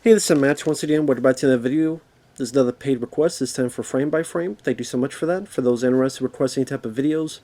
Hey, this is Matt once again. Welcome back to another video. This is another paid request, this time for frame by frame. Thank you so much for that. For those interested in requesting any type of videos,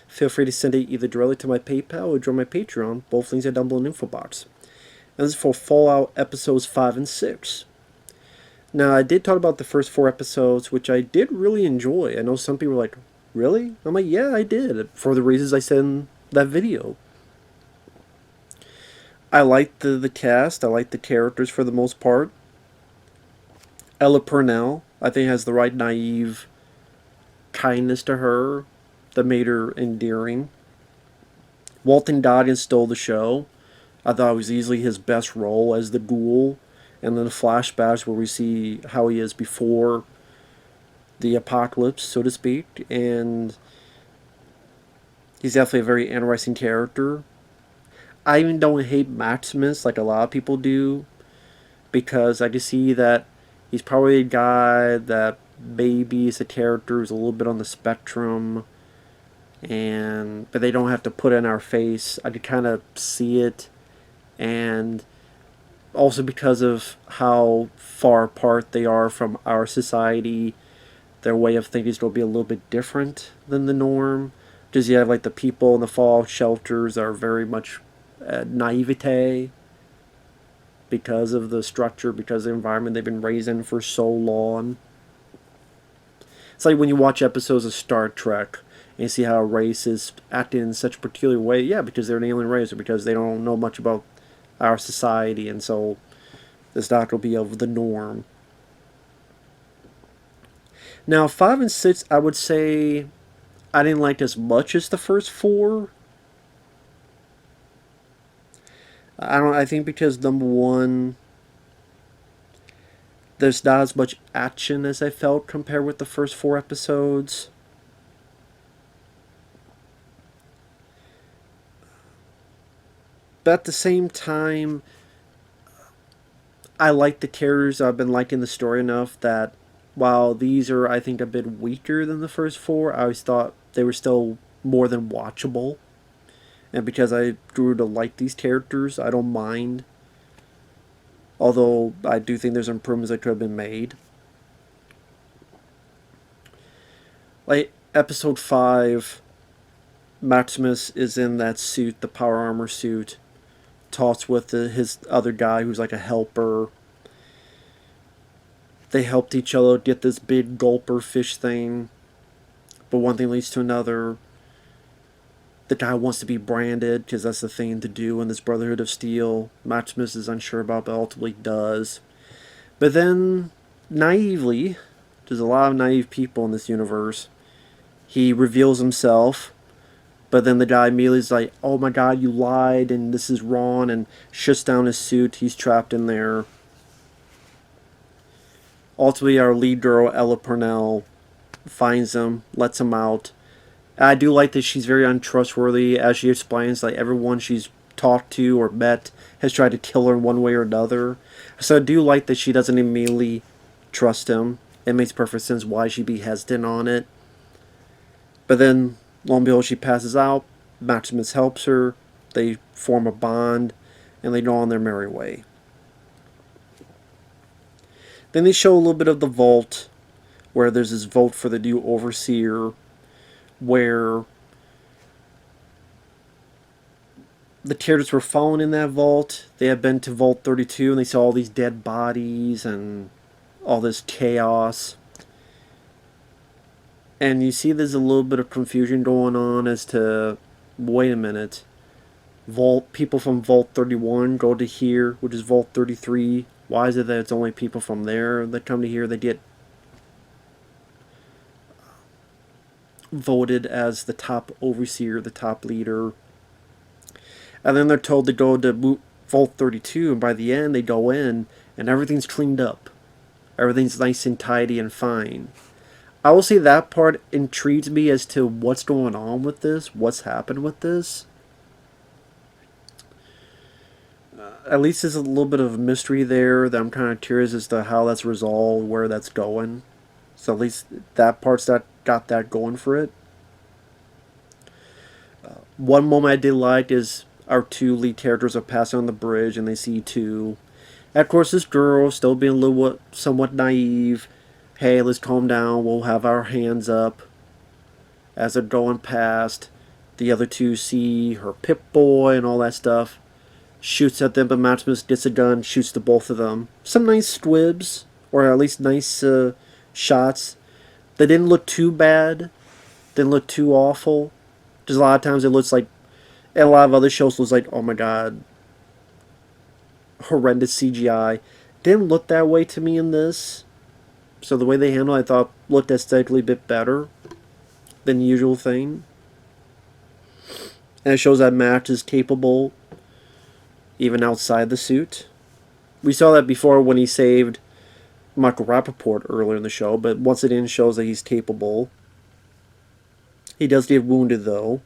feel free to send it either directly to my PayPal or join my Patreon. Both links are down below in the info box. And this is for Fallout episodes 5 and 6. Now, I did talk about the first 4 episodes, which I did really enjoy. I know some people were like, really? I'm like, yeah, I did, for the reasons I said in that video. I liked the cast. I liked the characters for the most part. Ella Purnell, I think, has the right naive kindness to her that made her endearing. Walton Goggins stole the show. I thought it was easily his best role as the ghoul. And then the flashbacks where we see how he is before the apocalypse, so to speak. And he's definitely a very interesting character. I even don't hate Maximus like a lot of people do, because I can see that he's probably a guy that maybe is a character who's a little bit on the spectrum, but they don't have to put it in our face. I could kind of see it, and also because of how far apart they are from our society, their way of thinking is going to be a little bit different than the norm. Because you have like the people in the fallout shelters that are very much naivete because of the structure, because of the environment they've been raised in for so long. It's like when you watch episodes of Star Trek and you see how a race is acting in such a peculiar way. Yeah, because they're an alien race, or because they don't know much about our society, and so this not will be of the norm. Now, 5 and 6, I would say I didn't like as much as the first 4. I think because number one, there's not as much action as I felt compared with the first 4 episodes. But at the same time, I like the characters. I've been liking the story enough that while these are, I think, a bit weaker than the first 4, I always thought they were still more than watchable. And because I grew to like these characters, I don't mind. Although I do think there's improvements that could have been made. Like episode 5, Maximus is in that suit, the power armor suit, talks with his other guy who's like a helper. They helped each other get this big gulper fish thing, but one thing leads to another. The guy wants to be branded because that's the thing to do in this Brotherhood of Steel. Maximus is unsure about, but ultimately does. But then, naively, there's a lot of naive people in this universe, he reveals himself, but then the guy immediately is like, oh my god, you lied, and this is wrong, and shuts down his suit. He's trapped in there. Ultimately, our lead girl, Ella Purnell, finds him, lets him out. I do like that she's very untrustworthy, as she explains, like everyone she's talked to or met has tried to kill her in one way or another. So I do like that she doesn't immediately trust him. It makes perfect sense why she'd be hesitant on it. But then, lo and behold, she passes out. Maximus helps her. They form a bond, and they go on their merry way. Then they show a little bit of the vault, where there's this vote for the new overseer, where the characters were found in that vault. They had been to Vault 32 and they saw all these dead bodies and all this chaos. And you see there's a little bit of confusion going on as to, wait a minute, people from Vault 31 go to here, which is Vault 33. Why is it that it's only people from there that come to here that get voted as the top overseer, the top leader? And then they're told to go to Vault 32, and by the end they go in and everything's cleaned up. Everything's nice and tidy and fine. I will say that part intrigues me as to what's going on with this, what's happened with this. At least there's a little bit of mystery there that I'm kind of curious as to how that's resolved, where that's going. So at least that part's got that going for it. One moment I did like is our 2 lead characters are passing on the bridge and they see 2. Of course, this girl, still being a little somewhat naive, hey, let's calm down, we'll have our hands up. As they're going past, the other two see her Pip-Boy and all that stuff. Shoots at them, but Maximus gets a gun, shoots to both of them. Some nice squibs, or at least nice shots. They didn't look too bad, didn't look too awful. Just a lot of times it looks like, and a lot of other shows looks like, oh my god, horrendous CGI. Didn't look that way to me in this. So the way they handled it, I thought looked aesthetically a bit better than the usual thing. And it shows that Max is capable even outside the suit. We saw that before when he saved Michael Rappaport earlier in the show, but once again shows that he's capable. He does get wounded though.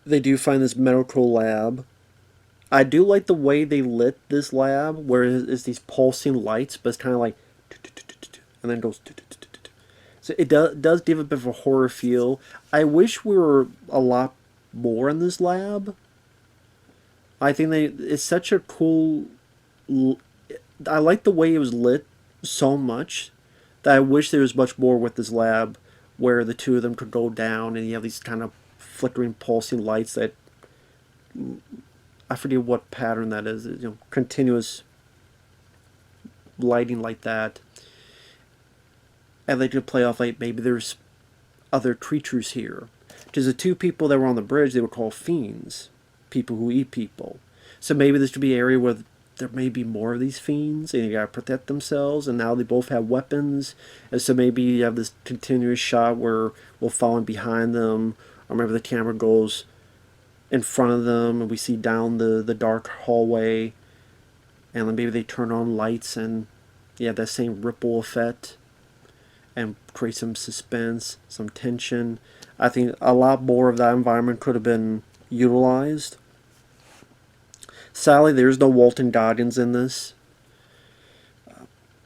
They do find this medical lab. I do like the way they lit this lab, where it's these pulsing lights, but it's kind of like, and then goes. So it does give a bit of a horror feel. I wish we were a lot more in this lab. I think it's such a cool. I like the way it was lit so much that I wish there was much more with this lab, where the two of them could go down and you have these kind of flickering, pulsing lights that I forget what pattern that is. You know, continuous lighting like that, and they could play off like maybe there's other creatures here. Because the two people that were on the bridge, they were called fiends, people who eat people. So maybe this could be an area where there may be more of these fiends, and you gotta protect themselves. And now they both have weapons, and so maybe you have this continuous shot where we're following behind them, or maybe the camera goes in front of them, and we see down the dark hallway, and then maybe they turn on lights, and you have that same ripple effect, and create some suspense, some tension. I think a lot more of that environment could have been utilized. Sadly, there's no Walton Goggins in this.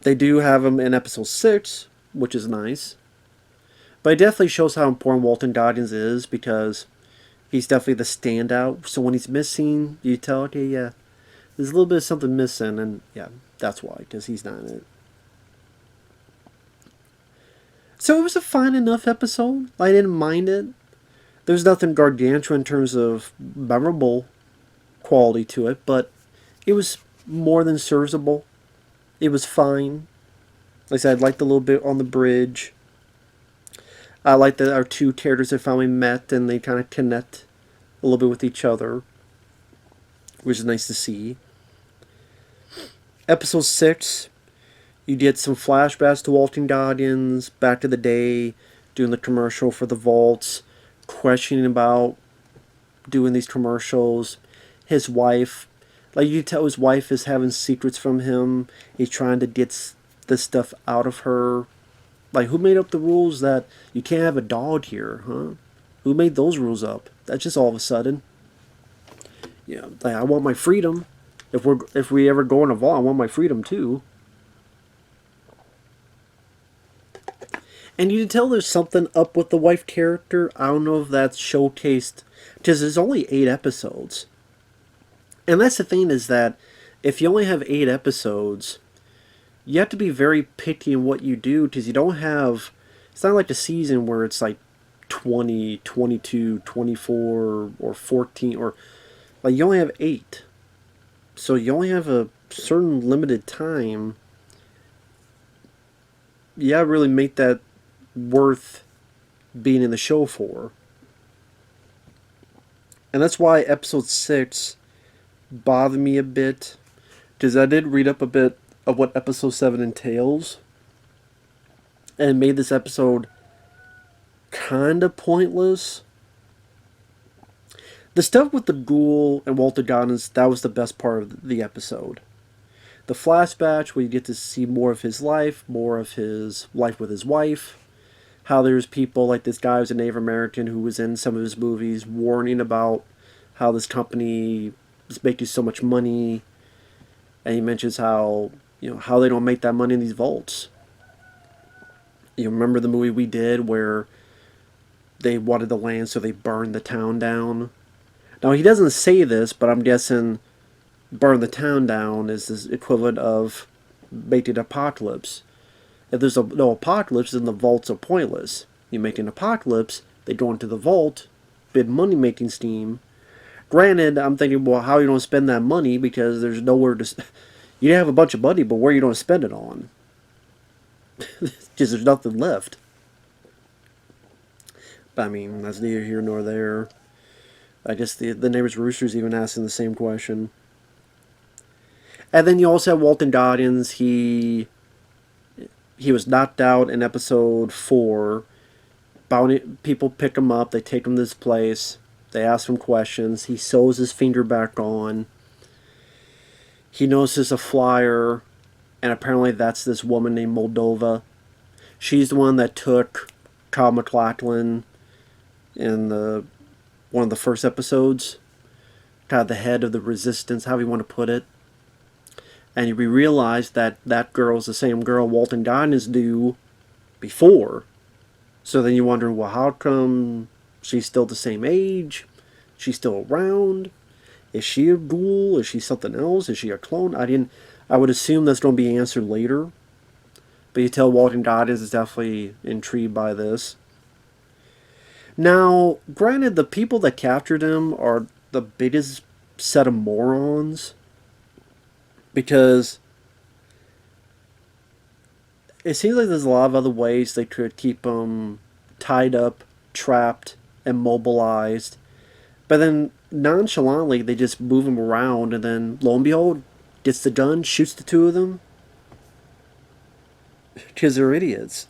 They do have him in episode 6, which is nice. But it definitely shows how important Walton Goggins is, because he's definitely the standout. So when he's missing, you tell, okay, yeah, there's a little bit of something missing, and yeah, that's why, because he's not in it. So it was a fine enough episode. I didn't mind it. There's nothing gargantuan in terms of memorable quality to it, but it was more than serviceable. It was fine. Like I said, I liked the little bit on the bridge. I like that our two characters have finally met and they kind of connect a little bit with each other, which is nice to see. Episode 6, you get some flashbacks to Walton Goggins, back to the day, doing the commercial for the vaults, questioning about doing these commercials. His wife, like you can tell his wife is having secrets from him. He's trying to get this stuff out of her. Like, who made up the rules that you can't have a dog here, huh? Who made those rules up? That's just all of a sudden. Yeah, like, I want my freedom. If we ever go in a vault, I want my freedom too. And you can tell there's something up with the wife character. I don't know if that's showcased, because there's only 8 episodes. And that's the thing, is that if you only have 8 episodes, you have to be very picky in what you do, because you don't have, it's not like a season where it's like 20, 22, 24, or 14, or like you only have 8. So you only have a certain limited time. Yeah, really make that worth being in the show for. And that's why episode 6 bothered me a bit, because I did read up a bit of what episode 7 entails, and made this episode kind of pointless. The stuff with the ghoul and Walter Goggins, that was the best part of the episode. The flashback, where you get to see more of his life with his wife, how there's people like this guy who's a Native American who was in some of his movies warning about how this company is making so much money, and he mentions how how they don't make that money in these vaults. You remember the movie we did where they wanted the land, so they burned the town down. Now, he doesn't say this, but I'm guessing burn the town down is the equivalent of making an apocalypse. If there's no apocalypse, then the vaults are pointless. You make an apocalypse, they go into the vault, big money making scheme. Granted, I'm thinking, well, how are you going to spend that money, because there's nowhere to. You have a bunch of money, but where are you going to spend it on? Because there's nothing left. But I mean, that's neither here nor there. I guess the neighbor's rooster's even asking the same question. And then you also have Walton Goggins. He was knocked out in episode 4. Bounty people pick him up. They take him to this place. They ask him questions. He sews his finger back on. He notices a flyer, and apparently that's this woman named Moldova. She's the one that took Kyle MacLachlan in one of the first episodes. Kind of the head of the resistance, however you want to put it. And we realize that that girl is the same girl Walton Goggins knew before. So then you wonder, well, how come she's still the same age? She's still around? Is she a ghoul? Is she something else? Is she a clone? I would assume that's going to be answered later. But you tell Walton Goggins is definitely intrigued by this. Now, granted, the people that captured him are the biggest set of morons. Because it seems like there's a lot of other ways they could keep him tied up, trapped, immobilized. But then nonchalantly they just move him around, and then lo and behold, gets the gun, shoots the two of them. Because they're idiots.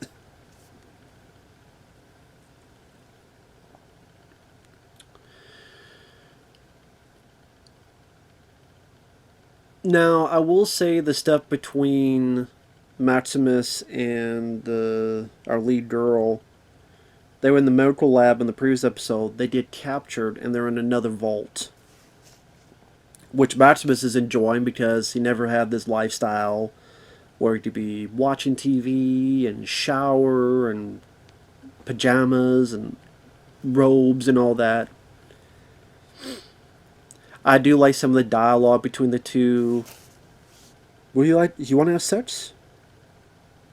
Now, I will say the stuff between Maximus and our lead girl, they were in the medical lab in the previous episode. They get captured, and they're in another vault. Which Maximus is enjoying because he never had this lifestyle where he could be watching TV and shower and pajamas and robes and all that. I do like some of the dialogue between the two. What do you like? You want to have sex?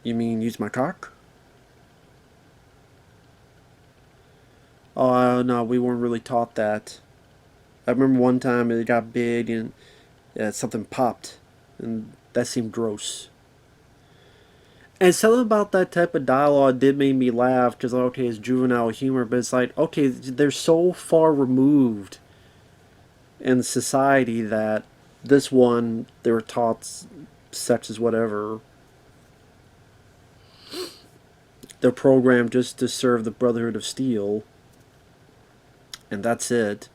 You mean use my cock? Oh, no, we weren't really taught that. I remember one time it got big and something popped. And that seemed gross. And something about that type of dialogue did make me laugh. Because, okay, it's juvenile humor. But it's like, okay, they're so far removed in society that this one, they were taught sex is whatever. They're programmed just to serve the Brotherhood of Steel. And that's it.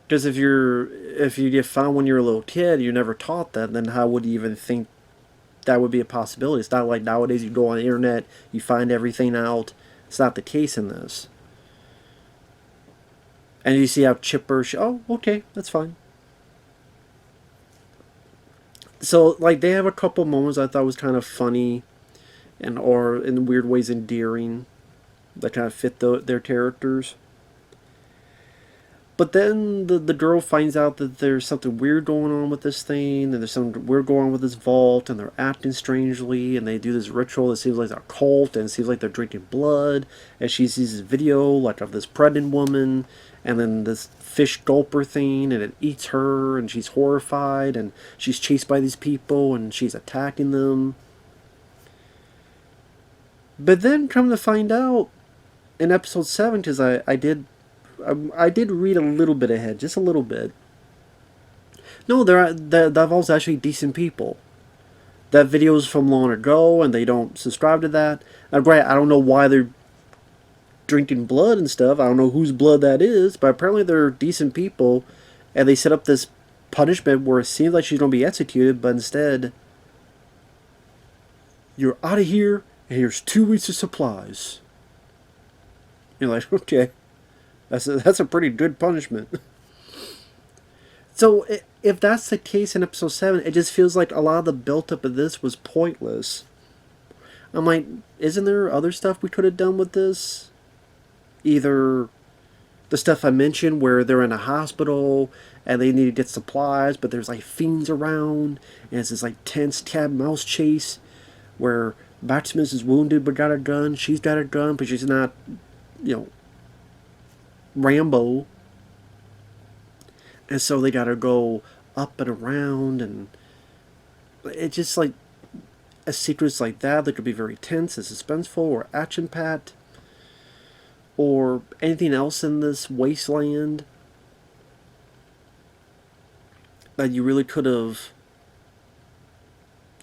Because if you get found when you're a little kid, you're never taught that, then how would you even think that would be a possibility? It's not like nowadays you go on the internet, you find everything out. It's not the case in this. And you see how chipper oh, okay, that's fine. So, like, they have a couple moments I thought was kind of funny, and or in weird ways endearing, that kind of fit their characters. But then the girl finds out that there's something weird going on with this thing, and there's something weird going on with this vault, and they're acting strangely, and they do this ritual that seems like a cult, and it seems like they're drinking blood, and she sees this video, like, of this pregnant woman, and then this fish gulper thing, and it eats her, and she's horrified, and she's chased by these people, and she's attacking them. But then, come to find out, in episode 7, because I did read a little bit ahead, just a little bit. No, that involves actually decent people. That video's from long ago, and they don't subscribe to that. Now, granted, I don't know why they're drinking blood and stuff. I don't know whose blood that is, but apparently they're decent people, and they set up this punishment where it seems like she's going to be executed, but instead, you're out of here, and here's 2 weeks of supplies. You're like, okay. That's a pretty good punishment. So, if that's the case in episode 7, it just feels like a lot of the build-up of this was pointless. I'm like, isn't there other stuff we could have done with this? Either the stuff I mentioned where they're in a hospital and they need to get supplies, but there's like fiends around, and it's this like tense cat mouse chase where Maximus is wounded but got a gun. She's got a gun, but she's not, you know, Rambo, and so they gotta go up and around, and it's just like a sequence like that that could be very tense and suspenseful or action packed, or anything else in this wasteland that you really could have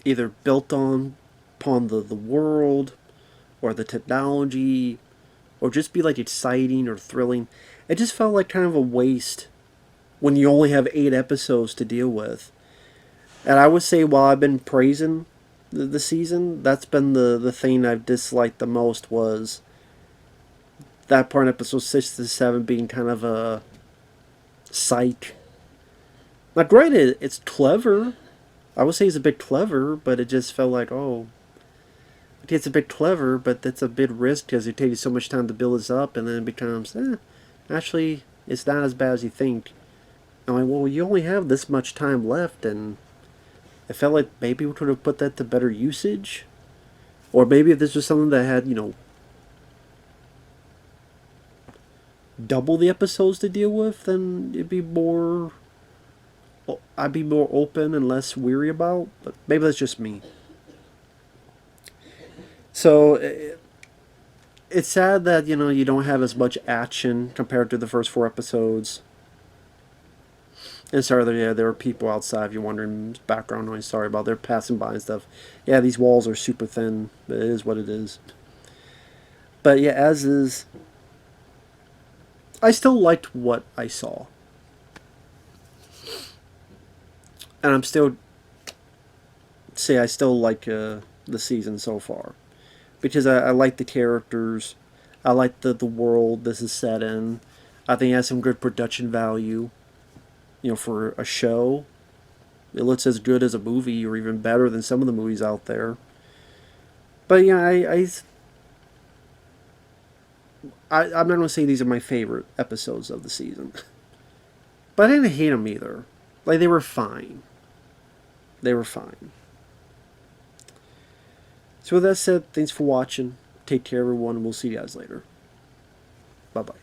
either built on upon the world or the technology or just be like exciting or thrilling. It just felt like kind of a waste when you only have 8 episodes to deal with. And I would say while I've been praising the season, that's been the thing I've disliked the most was that part in episode 6 to 7 being kind of a psych. Now, granted, it's clever. I would say it's a bit clever, but it just felt like, oh, okay, it's a bit clever, but that's a bit risk because it takes so much time to build this up, and then it becomes, actually, it's not as bad as you think. I'm like, well, you only have this much time left, and it felt like maybe we could have put that to better usage. Or maybe if this was something that had, double the episodes to deal with, then it'd be more. I'd be more open and less weary about. But maybe that's just me. So it's sad that you don't have as much action compared to the first 4 episodes. And sorry, there are people outside. If you're wondering, background noise. Sorry about they're passing by and stuff. Yeah, these walls are super thin. But it is what it is. But yeah, as is. I still liked what I saw. And I'm still I still like the season so far because I like the characters, I like the world this is set in. I think it has some good production value. For a show, it looks as good as a movie or even better than some of the movies out there. But yeah, I'm not going to say these are my favorite episodes of the season. But I didn't hate them either. Like, they were fine. They were fine. So with that said, thanks for watching. Take care, everyone, and we'll see you guys later. Bye-bye.